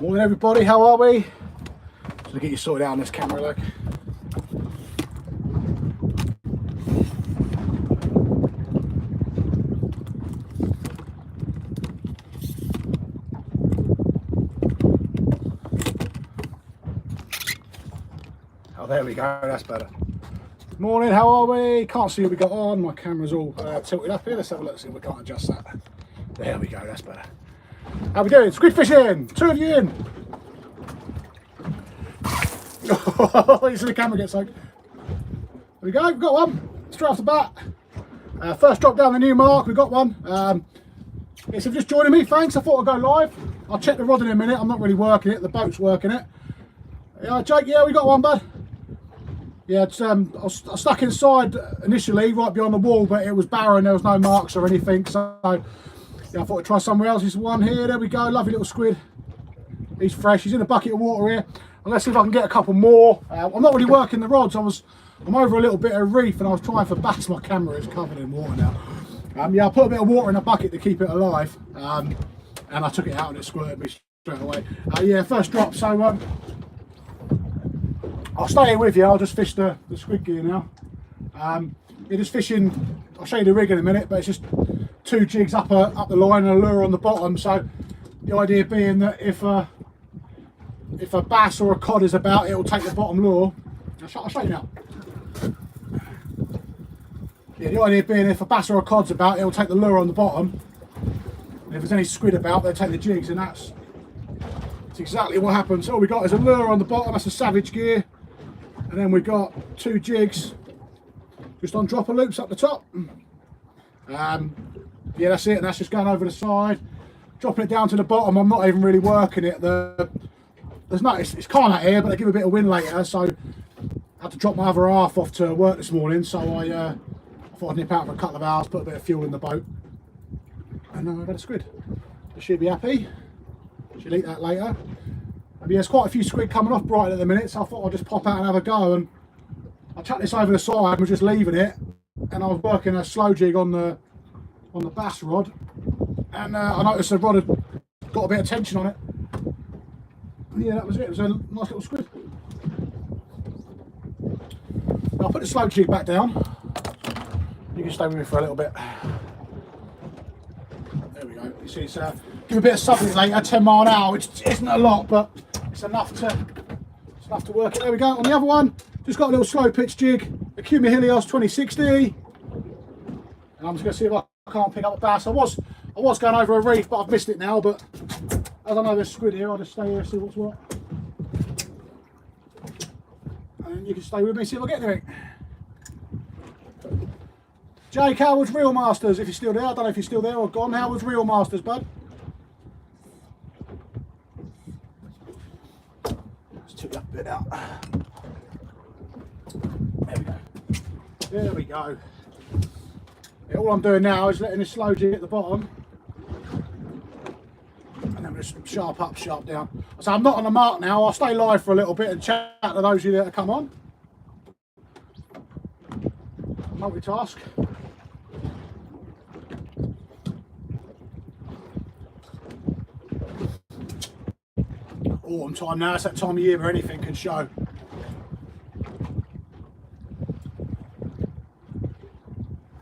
Morning everybody, how are we? Just gonna get you sorted out on this camera, look. Oh, there we go, that's better. Morning, how are we? Can't see what we got on, my camera's all tilted up here. Let's have a look, see if we can't adjust that. There we go, that's better. How we doing? Squid fishing! 2 of you in! Oh, you see the camera get soaked. There we go, we've got one. Straight off the bat. First drop down the new mark, we got one. If you're just joining me, thanks. I thought I'd go live. I'll check the rod in a minute. I'm not really working it, the boat's working it. Yeah, Jake, yeah, we got one, bud. Yeah, it's, I was stuck inside initially, right behind the wall, but it was barren, there was no marks or anything, so yeah, I thought I'd try somewhere else. There's one here, there we go, lovely little squid. He's fresh, he's in a bucket of water here. And let's see if I can get a couple more. I'm not really working the rods, I'm over a little bit of reef and I was trying for bass. My camera is covered in water now. Yeah, I put a bit of water in a bucket to keep it alive, and I took it out and it squirted me straight away. Yeah, first drop, so I'll stay here with you. I'll just fish the squid gear now. You're just fishing, I'll show you the rig in a minute, but it's just 2 jigs up the line and a lure on the bottom. So the idea being that if a bass or a cod is about, it'll take the bottom lure. I'll show you now. Yeah, the idea being if a bass or a cod's about, it'll take the lure on the bottom. And if there's any squid about, they'll take the jigs, and that's exactly what happens. All we got is a lure on the bottom, that's a Savage gear. And then we've got 2 jigs just on dropper loops up the top. Yeah, that's it, and that's just going over the side, dropping it down to the bottom. I'm not even really working it. It's kind of here, but they give a bit of wind later, so I had to drop my other half off to work this morning. So I thought I'd nip out for a couple of hours, put a bit of fuel in the boat, and I've had a squid. She'll be happy. She'll eat that later. Yeah, there's quite a few squid coming off Brighton at the minute, so I thought I'd just pop out and have a go. And I chucked this over the side and was just leaving it, and I was working a slow jig on the bass rod, and I noticed the rod had got a bit of tension on it. And yeah, that was it. It was a nice little squid. I'll put the slow jig back down. You can stay with me for a little bit. There we go. You see, it's give a bit of subbing later, 10 mile an hour, which isn't a lot, but it's enough to work it. There we go. On the other one, just got a little slow pitch jig, a Cuma Helios 2060, and I'm just going to see if I can't pick up a bass. I was going over a reef, but I've missed it now. But as I know there's squid here, I'll just stay here and see what's what. And you can stay with me, see if I get anything. Jake, Howard's Real Masters, if you're still there. I don't know if you're still there or gone. Howard's Real Masters, bud. Let's tip that bit out. There we go. There we go. Yeah, all I'm doing now is letting this slow jig at the bottom, and then just sharp up, sharp down. So I'm not on the mark now. I'll stay live for a little bit and chat to those of you that have come on. Multitask. Autumn time now, it's that time of year where anything can show.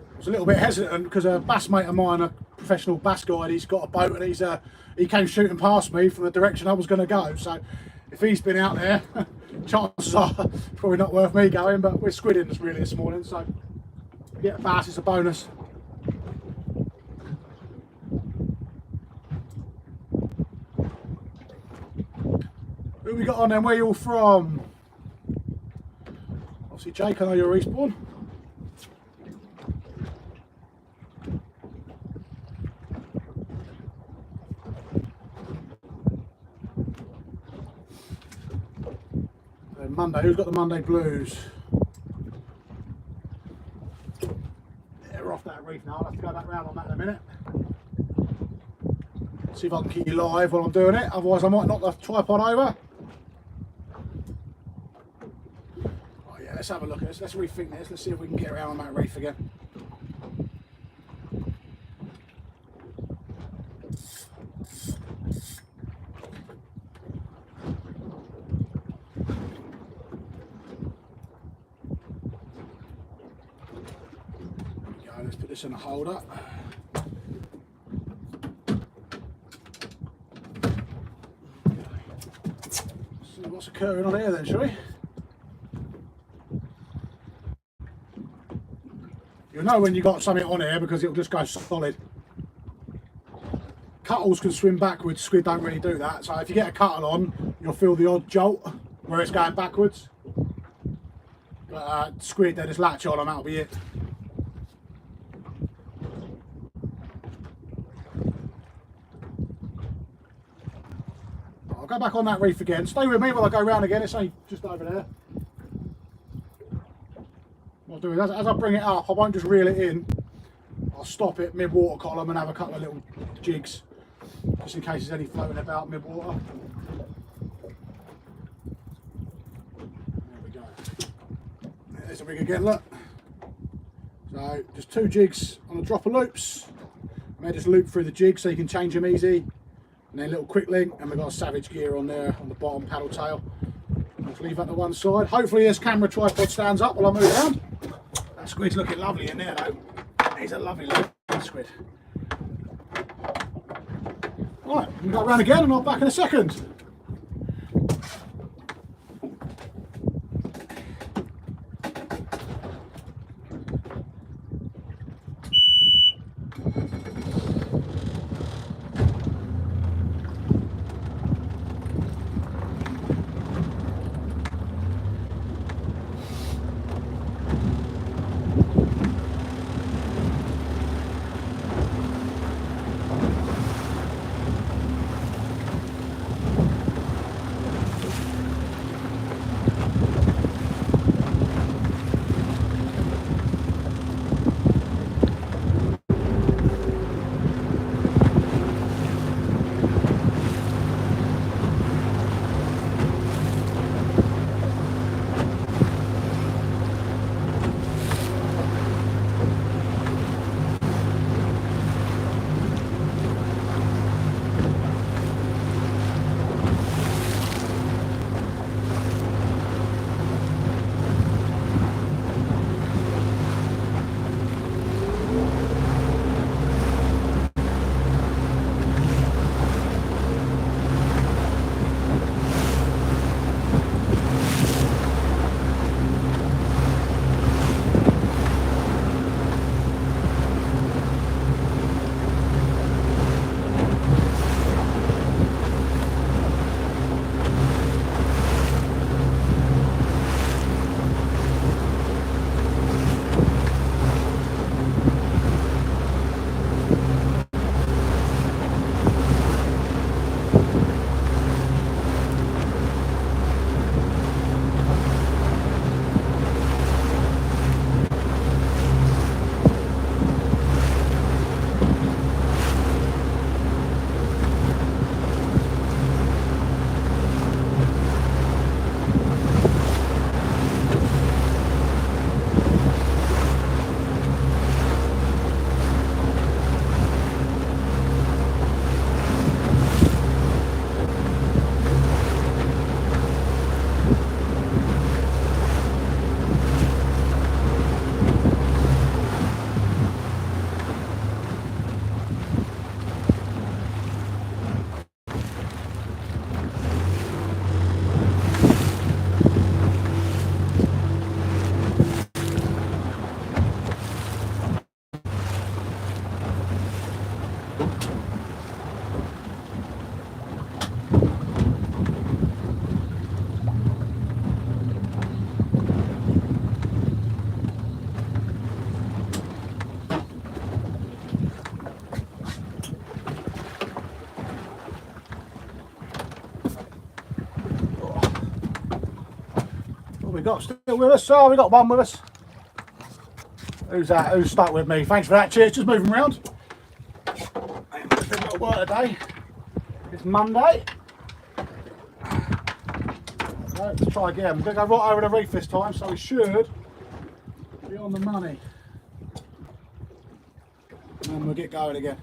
I was a little bit hesitant because a bass mate of mine, a professional bass guide, he's got a boat and he came shooting past me from the direction I was going to go. So if he's been out there, chances are probably not worth me going, but we're squidding really this morning, so get a bass, it's a bonus. Who we got on then? Where you all from? Obviously Jake, I know you're Respawn. Then Monday, who's got the Monday blues? Yeah, we're off that reef now. I'll have to go back round on that in a minute. See if I can keep you live while I'm doing it, otherwise I might knock the tripod over. Oh yeah, let's have a look at this, let's rethink this, let's see if we can get around on that reef again. this in a holder. See what's occurring on here then, shall we? You'll know when you've got something on here because it'll just go solid. Cuttles can swim backwards, squid don't really do that, so if you get a cuttle on, you'll feel the odd jolt where it's going backwards. But squid, they just latch on and that'll be it. I'll go back on that reef again. Stay with me while I go round again, it's only just over there. What I'll do is, as I bring it up, I won't just reel it in. I'll stop it mid-water column and have a couple of little jigs, just in case there's any floating about mid-water. There we go. There's the rig again, look. So, just 2 jigs on a drop of loops. I may just loop through the jig so you can change them easy. And then a little quick link, and we've got a Savage gear on there on the bottom paddle tail. Just leave that to one side. Hopefully this camera tripod stands up while I move around. That squid's looking lovely in there though. He's a lovely little squid. Right, we'll go around again and I'll be back in a second. We got still with us? Oh, we got one with us. Who's that? Who's stuck with me? Thanks for that. Cheers. Just moving around. Just a little work today. It's Monday. Right, let's try again. We're going to go right over the reef this time, so we should be on the money. And then we'll get going again.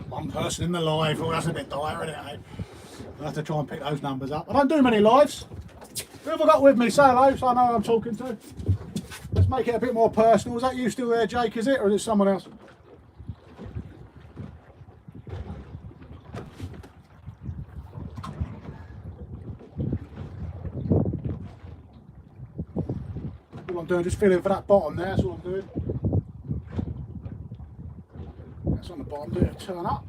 One person in the live. Oh, that's a bit dire, isn't it? Eh? I'll have to try and pick those numbers up. I don't do many lives. Who have I got with me? Say hello, so I know who I'm talking to. Let's make it a bit more personal. Is that you still there, Jake, is it? Or is it someone else? All I'm doing, just feeling for that bottom there, that's all I'm doing. That's on the bottom, do it, turn up.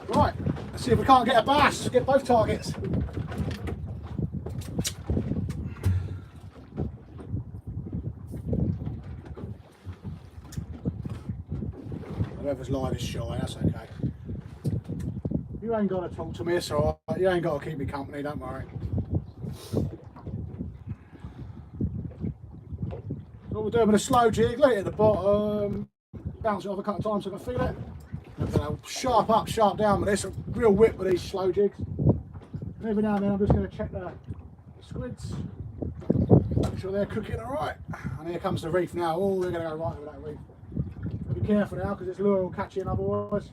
Right, let's see if we can't get a bass, get both targets. Whoever's line is shy, that's okay. You ain't got to talk to me, it's alright. You ain't got to keep me company, don't worry. What we're doing with a slow jig, let it at the bottom, bounce it off a couple of times so I can feel it. And then I'll sharp up, sharp down with this, a real whip with these slow jigs. And every now and then I'm just going to check the squids, make sure they're cooking alright. And here comes the reef now. Oh, we're going to go right over that reef. Be careful now because this lure will catch in otherwise.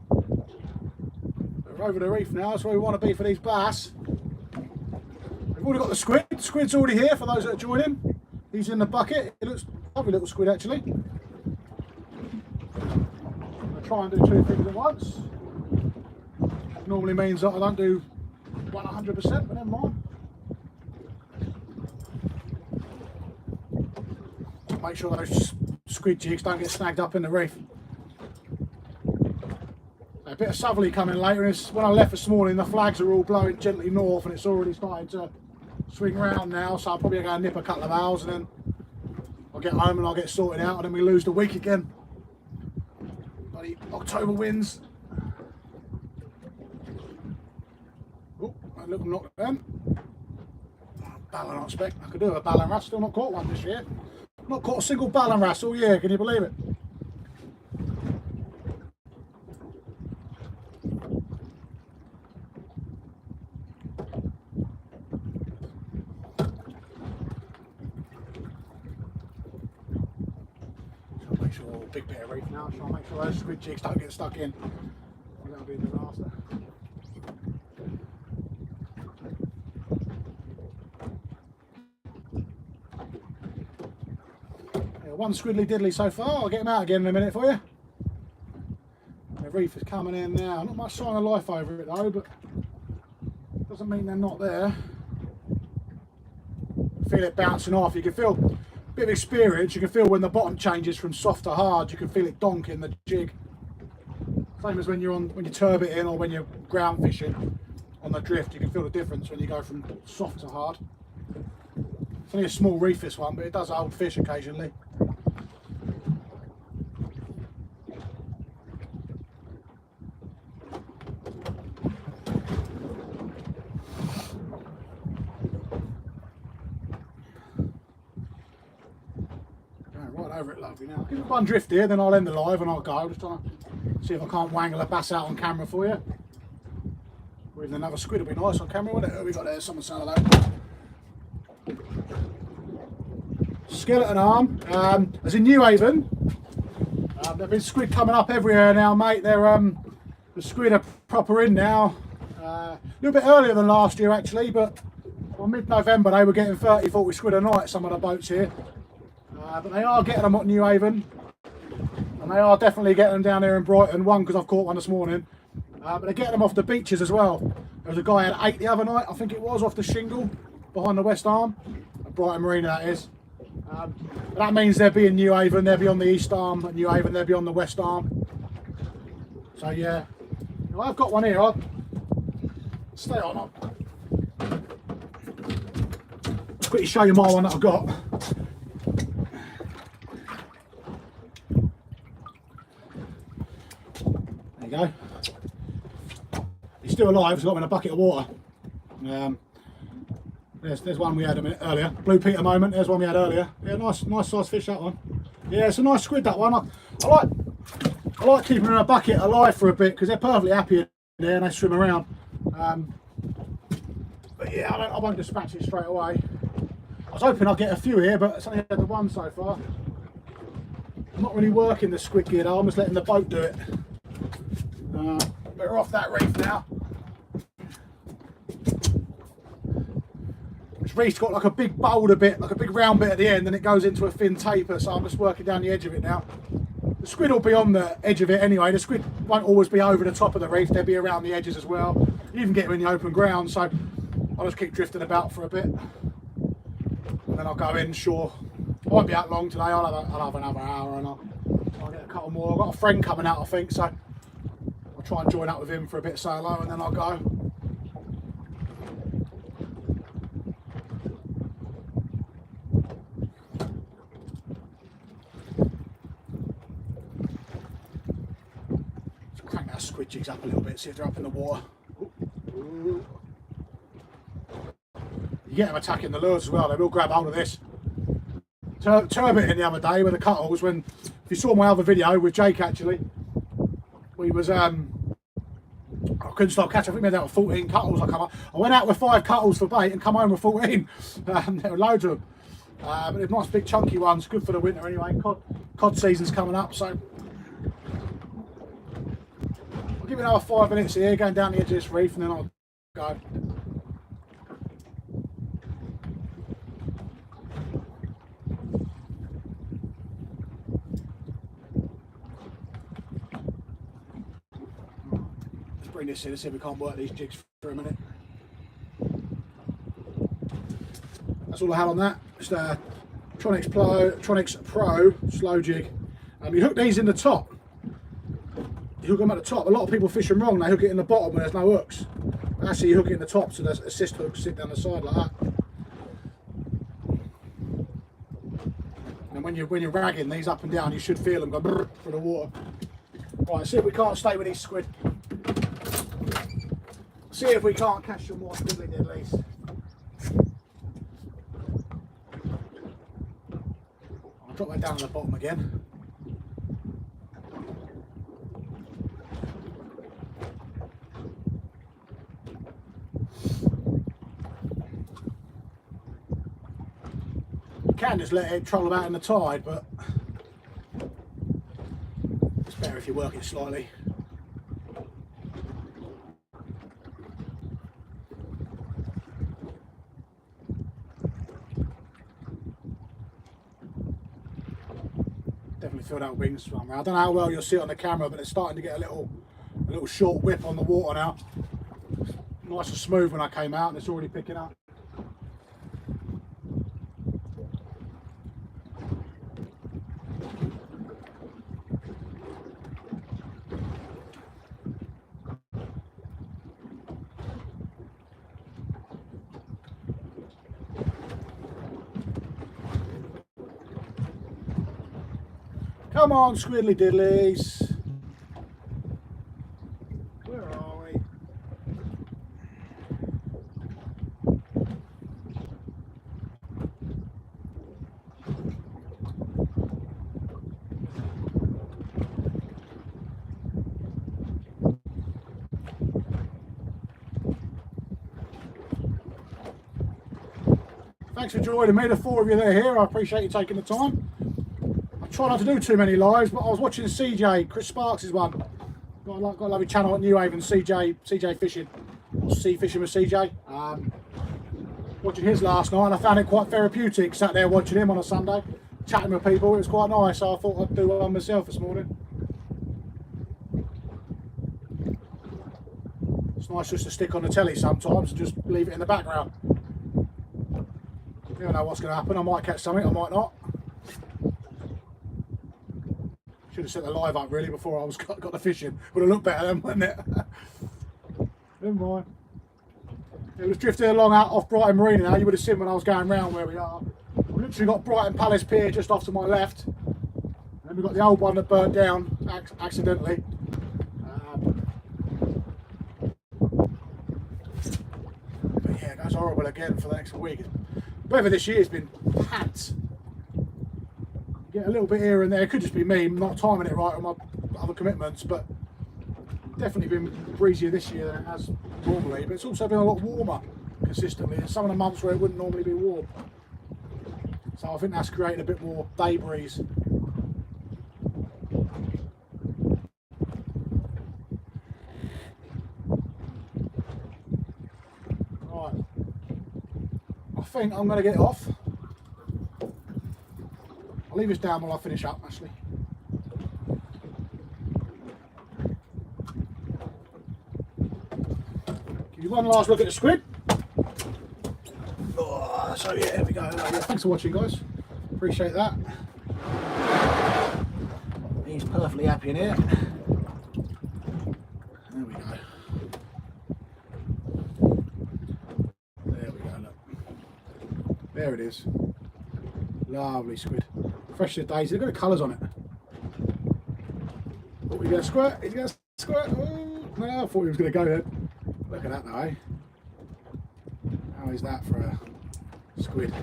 We're over the reef now, that's where we want to be for these bass. We've already got the squid. The squid's already here for those that are joining. He's in the bucket. It looks lovely little squid actually. I'm going to try and do two things at once. Normally means that I don't do 100%, but never mind. Make sure those squid jigs don't get snagged up in the reef. A bit of southerly coming later. When I left this morning, the flags are all blowing gently north and it's already starting to swing round now, so I'll probably go and nip a couple of hours and then I'll get home and I'll get sorted out and then we lose the week again. Bloody October winds. Oh, a little knock then. Ballan, I expect. I could do a ballan wrasse, still not caught one this year. Not caught a single ballan wrasse all year, can you believe it? Big bit of reef now, try and make sure those squid jigs don't get stuck in. That'll be a disaster. Yeah, one squiddly diddly so far. I'll get him out again in a minute for you. The reef is coming in now. Not much sign of life over it though, but doesn't mean they're not there. Feel it bouncing off. You can feel bit of experience, you can feel when the bottom changes from soft to hard, you can feel it donk in the jig. Same as when you're turbiting or when you're ground fishing on the drift, you can feel the difference when you go from soft to hard. It's only a small reef this one, but it does hold fish occasionally. Over it lovely now. Give it one drift here, then I'll end the live and I'll go. Just trying to see if I can't wangle a bass out on camera for you. Or even another squid would be nice on camera, wouldn't it? Who we got there? Someone sounded like skeleton arm. There's a New Haven. There've been squid coming up everywhere now, mate. They're the squid are proper in now. A little bit earlier than last year actually, but on mid-November they were getting 30-40 squid a night, some of the boats here. But they are getting them at New Haven, and they are definitely getting them down here in Brighton. One, because I've caught one this morning, but they're getting them off the beaches as well. There was a guy had 8 the other night, I think it was, off the shingle behind the West Arm, at Brighton Marina that is. But that means they'll be in New Haven, they'll be on the East Arm at New Haven, they'll be on the West Arm. So yeah, well, I've got one here. I'll stay on. I'll quickly show you my one that I've got. Go. He's still alive, he's got him in a bucket of water. There's one we had a minute earlier. Blue Peter moment, there's one we had earlier. Yeah, nice size fish that one. Yeah, it's a nice squid that one. I like keeping them in a bucket alive for a bit because they're perfectly happy in there and they swim around. But yeah, I won't dispatch it straight away. I was hoping I'd get a few here, but it's only had the one so far. I'm not really working the squid gear though, I'm just letting the boat do it. We're off that reef now. this reef's got like a big boulder bit, like a big round bit at the end, and it goes into a thin taper, so I'm just working down the edge of it now. The squid will be on the edge of it anyway. The squid won't always be over the top of the reef, they'll be around the edges as well. You even get them in the open ground, so I'll just keep drifting about for a bit. And then I'll go in shore. I won't be out long today, I'll have another hour and I'll get a couple more. I've got a friend coming out, I think, so I'll try and join up with him for a bit solo and then I'll go. Squid jigs up a little bit, see if they're up in the water. You get them attacking the lures as well, they will grab hold of this. Turbiting the other day with the cuttles, when, if you saw my other video with Jake actually, we was, I couldn't stop catching, I think we had out with 14 cuttles. I went out with 5 cuttles for bait and come home with 14. There were loads of them. But they're nice big chunky ones, good for the winter anyway. Cod season's coming up, so I'll give it another 5 minutes here, going down the edge of this reef, and then I'll go. Let's bring this in and see if we can't work these jigs for a minute. That's all I had on that. Just a Tronics Pro slow jig. You hook these in the top. You hook them at the top. A lot of people fish them wrong. They hook it in the bottom when there's no hooks. But actually, you hook it in the top, so there's assist hooks sit down the side like that. And when you're ragging these up and down, you should feel them go brrr through the water. Right, see if we can't stay with these squid. See if we can't catch some more squiddly at least. I'll drop that down on the bottom again. You can just let it troll about in the tide, but it's better if you work it slightly. Definitely feel that wings swim. I don't know how well you'll see it on the camera, but it's starting to get a little short whip on the water now. Nice and smooth when I came out, and it's already picking up. Come on, squiddly diddlies. Where are we? Thanks for joining me, the 4 of you that are here. I appreciate you taking the time. Try not to do too many lives, but I was watching CJ, Chris Sparks' one. Got a lovely channel at New Haven, CJ Fishing, or Sea Fishing with CJ. Watching his last night, and I found it quite therapeutic. Sat there watching him on a Sunday, chatting with people. It was quite nice, so I thought I'd do one myself this morning. It's nice just to stick on the telly sometimes and just leave it in the background. You don't know what's going to happen. I might catch something, I might not. Should have set the live up really before I got the fishing. Would have looked better then, wouldn't it? Never mind. It was drifting along out off Brighton Marina now. You would have seen when I was going round where we are. We've literally got Brighton Palace Pier just off to my left. And then we've got the old one that burnt down accidentally. But yeah, it goes horrible again for the next week. Weather this year has been pants. Get a little bit here and there. It could just be me not timing it right on my other commitments, but definitely been breezier this year than it has normally. But it's also been a lot warmer consistently. In some of the months where it wouldn't normally be warm, so I think that's created a bit more day breeze. think I'm going to get off. I'll leave this down while I finish up, actually. Give you one last look at the squid. Oh, so yeah, there we go. Yeah, thanks for watching, guys. Appreciate that. He's perfectly happy in here. There we go. There we go, look. There it is. Lovely squid. Fresh as daisy. Look at the colours on it. Oh, he's going to squirt. He's going to squirt. Oh, no, I thought he was going to go then. Look at that now, eh? How is that for a squid?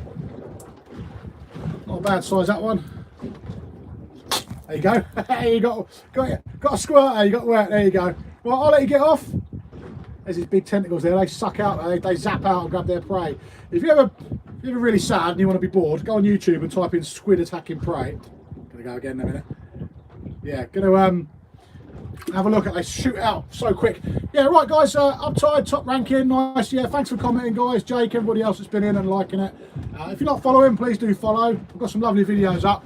Not a bad size, that one. There you go. Hey, you got a squirt. You got wet. There you go. Right, I'll let you get off. There's these big tentacles there. They suck out. They zap out and grab their prey. If you're ever really sad and you want to be bored, go on YouTube and type in squid attacking prey. Gonna go again in a minute. Yeah, gonna have a look at. They shoot out so quick. Yeah, right, guys. Uptide, top ranking, nice. Yeah, thanks for commenting, guys. Jake, everybody else that's been in and liking it. If you're not following, please do follow. I've got some lovely videos up.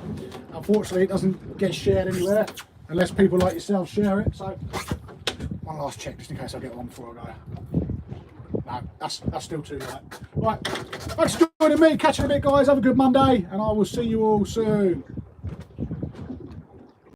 Unfortunately, it doesn't get shared anywhere unless people like yourself share it. So, one last check just in case I get one before I go. No, that's still too late. Right, thanks for joining me. Catch you in a bit, guys. Have a good Monday, and I will see you all soon.